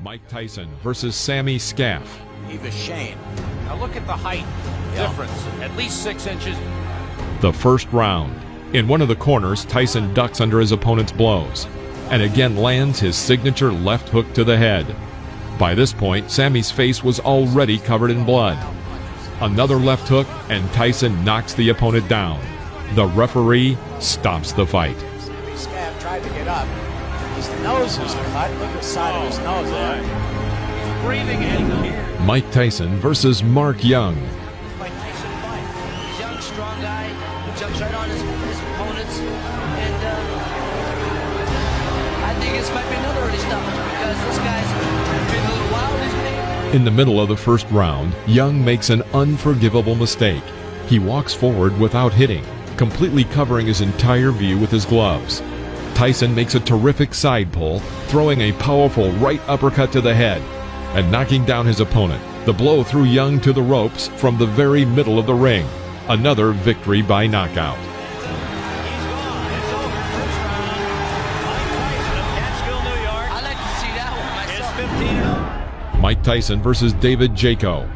Mike Tyson versus Sammy Scaff. Eva Shane. Now look at the height difference, at least 6 inches. The first round. In one of the corners, Tyson ducks under his opponent's blows and again lands his signature left hook to the head. By this point, Sammy's face was already covered in blood. Another left hook, and Tyson knocks the opponent down. The referee stops the fight. Sammy Scaff tried to get up. His nose is cut. Look at the side of his nose there. He's breathing in. Mike Tyson versus Mark Young. Mike Tyson fight. He's a young, strong guy who jumps right on his opponents. And I think this might be another early stoppage because this guy's been a little wild, isn't he? In the middle of the first round, Young makes an unforgivable mistake. He walks forward without hitting, completely covering his entire view with his gloves. Tyson makes a terrific side pull, throwing a powerful right uppercut to the head and knocking down his opponent. The blow threw Young to the ropes from the very middle of the ring. Another victory by knockout. He's gone. It's over. First round. Mike Tyson of Catskill, New York. I like to see that one myself. It's 15-0. Mike Tyson versus David Jaco.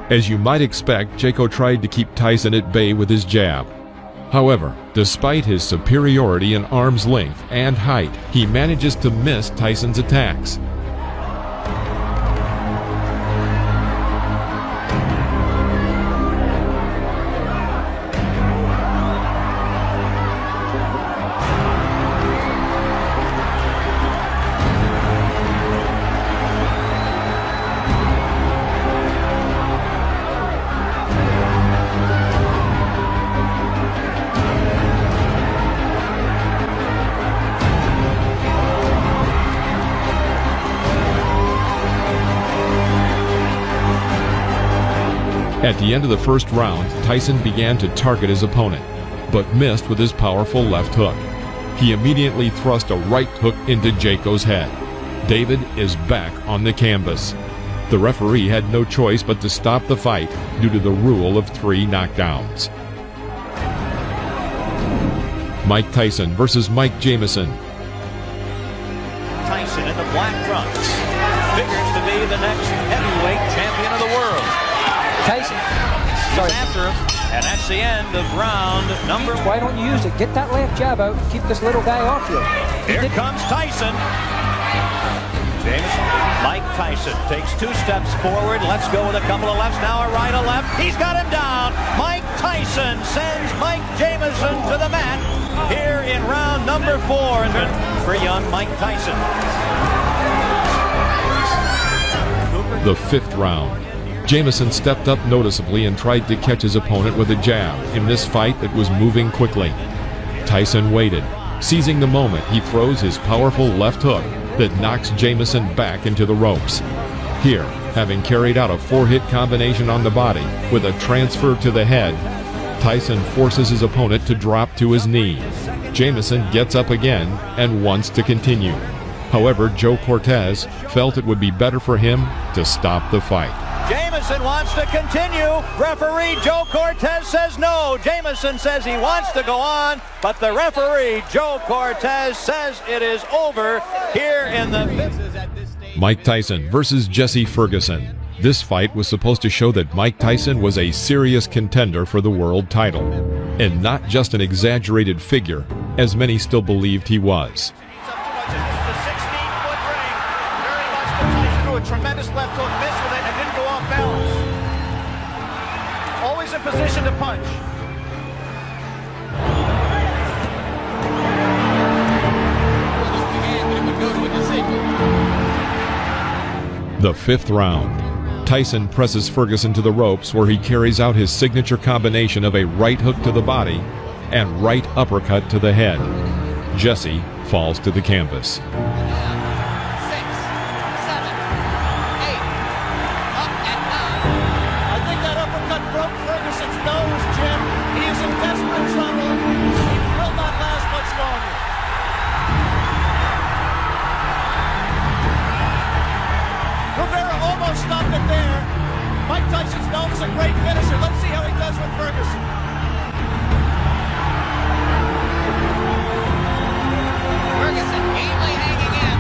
As you might expect, Jaco tried to keep Tyson at bay with his jab. However, despite his superiority in arm's length and height, he manages to miss Tyson's attacks. At the end of the first round, Tyson began to target his opponent, but missed with his powerful left hook. He immediately thrust a right hook into Jaco's head. David is back on the canvas. The referee had no choice but to stop the fight due to the rule of 3 knockdowns. Mike Tyson versus Mike Jamison. Tyson in the black trunks. Figures to be the next heavyweight champion of the world. Tyson, He's after him, and that's the end of round number 1. why don't you use it? Get that left jab out and keep this little guy off you. Here comes Tyson. Jameson. Mike Tyson takes 2 steps forward. Let's go with a couple of lefts. Now a right, a left. He's got him down. Mike Tyson sends Mike Jamison to the mat here in round number 4 for young Mike Tyson. The 5th round. Jamison stepped up noticeably and tried to catch his opponent with a jab in this fight that was moving quickly. Tyson waited. Seizing the moment, he throws his powerful left hook that knocks Jamison back into the ropes. Here, having carried out a 4-hit combination on the body with a transfer to the head, Tyson forces his opponent to drop to his knee. Jamison gets up again and wants to continue. However, Joe Cortez felt it would be better for him to stop the fight. Jamison wants to continue. Referee Joe Cortez says no. Jamison says he wants to go on, but the referee Joe Cortez says it is over here in the 5th. Mike Tyson versus Jesse Ferguson. This fight was supposed to show that Mike Tyson was a serious contender for the world title, and not just an exaggerated figure, as many still believed he was. A tremendous left hook, missed with it and didn't go off balance. Always in position to punch. The 5th round. Tyson presses Ferguson to the ropes where he carries out his signature combination of a right hook to the body and right uppercut to the head. Jesse falls to the canvas. Broke Ferguson's nose, Jim. He is in desperate trouble. He will not last much longer. Rivera almost stopped it there. Mike Tyson's known as a great finisher. Let's see how he does with Ferguson. Ferguson gamely hanging in.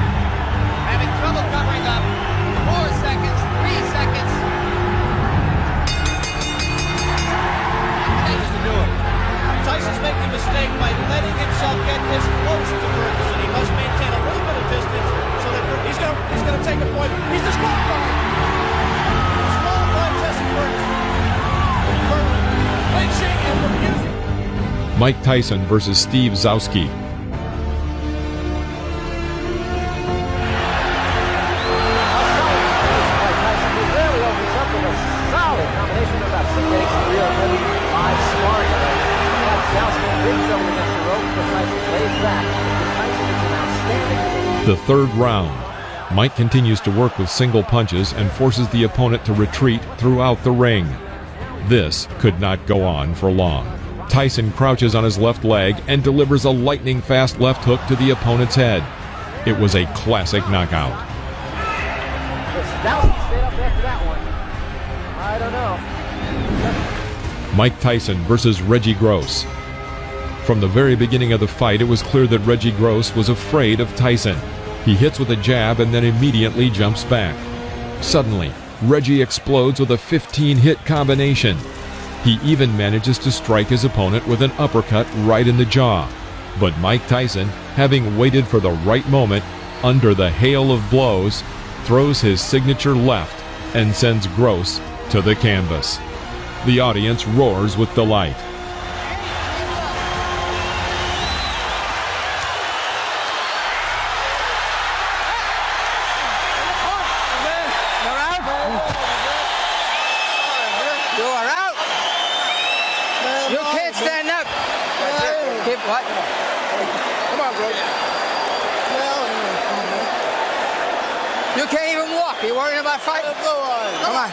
Mike Tyson versus Steve Zowski. The third round. Mike continues to work with single punches and forces the opponent to retreat throughout the ring. This could not go on for long. Tyson crouches on his left leg and delivers a lightning-fast left hook to the opponent's head. It was a classic knockout. Mike Tyson versus Reggie Gross. From the very beginning of the fight, it was clear that Reggie Gross was afraid of Tyson. He hits with a jab and then immediately jumps back. Suddenly, Reggie explodes with a 15-hit combination. He even manages to strike his opponent with an uppercut right in the jaw. But Mike Tyson, having waited for the right moment, under the hail of blows, throws his signature left and sends Gross to the canvas. The audience roars with delight. You are out. You can't stand up. Keep what? Come on, bro. You can't even walk. Are you worrying about fighting? Come on.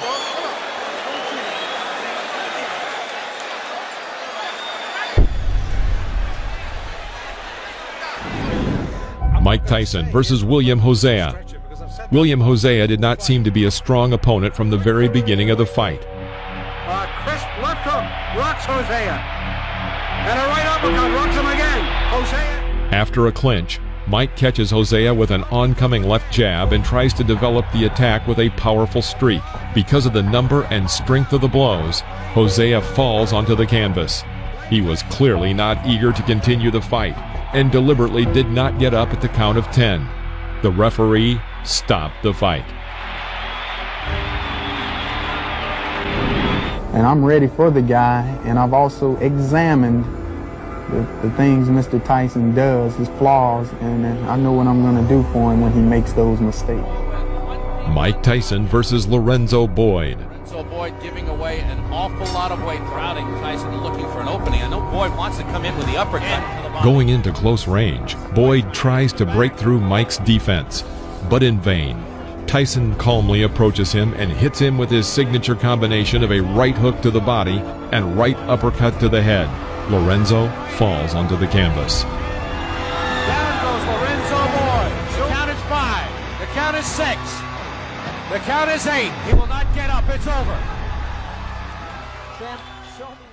Mike Tyson versus William Hosea. William Hosea did not seem to be a strong opponent from the very beginning of the fight. Crisp left hook rocks Hosea. And a right uppercut rocks him again. Hosea. After a clinch, Mike catches Hosea with an oncoming left jab and tries to develop the attack with a powerful streak. Because of the number and strength of the blows, Hosea falls onto the canvas. He was clearly not eager to continue the fight and deliberately did not get up at the count of 10. The referee stopped the fight. And I'm ready for the guy, and I've also examined the things Mr. Tyson does, his flaws, and I know what I'm going to do for him when he makes those mistakes. Mike Tyson versus Lorenzo Boyd. Lorenzo Boyd giving away an awful lot of weight, crowding Tyson looking for an opening. I know Boyd wants to come in with the uppercut. Going into close range, Boyd tries to break through Mike's defense, but in vain. Tyson calmly approaches him and hits him with his signature combination of a right hook to the body and right uppercut to the head. Lorenzo falls onto the canvas. Down goes Lorenzo Boyd. The count is 5. The count is 6. The count is 8. He will not get up. It's over. Sam, show me.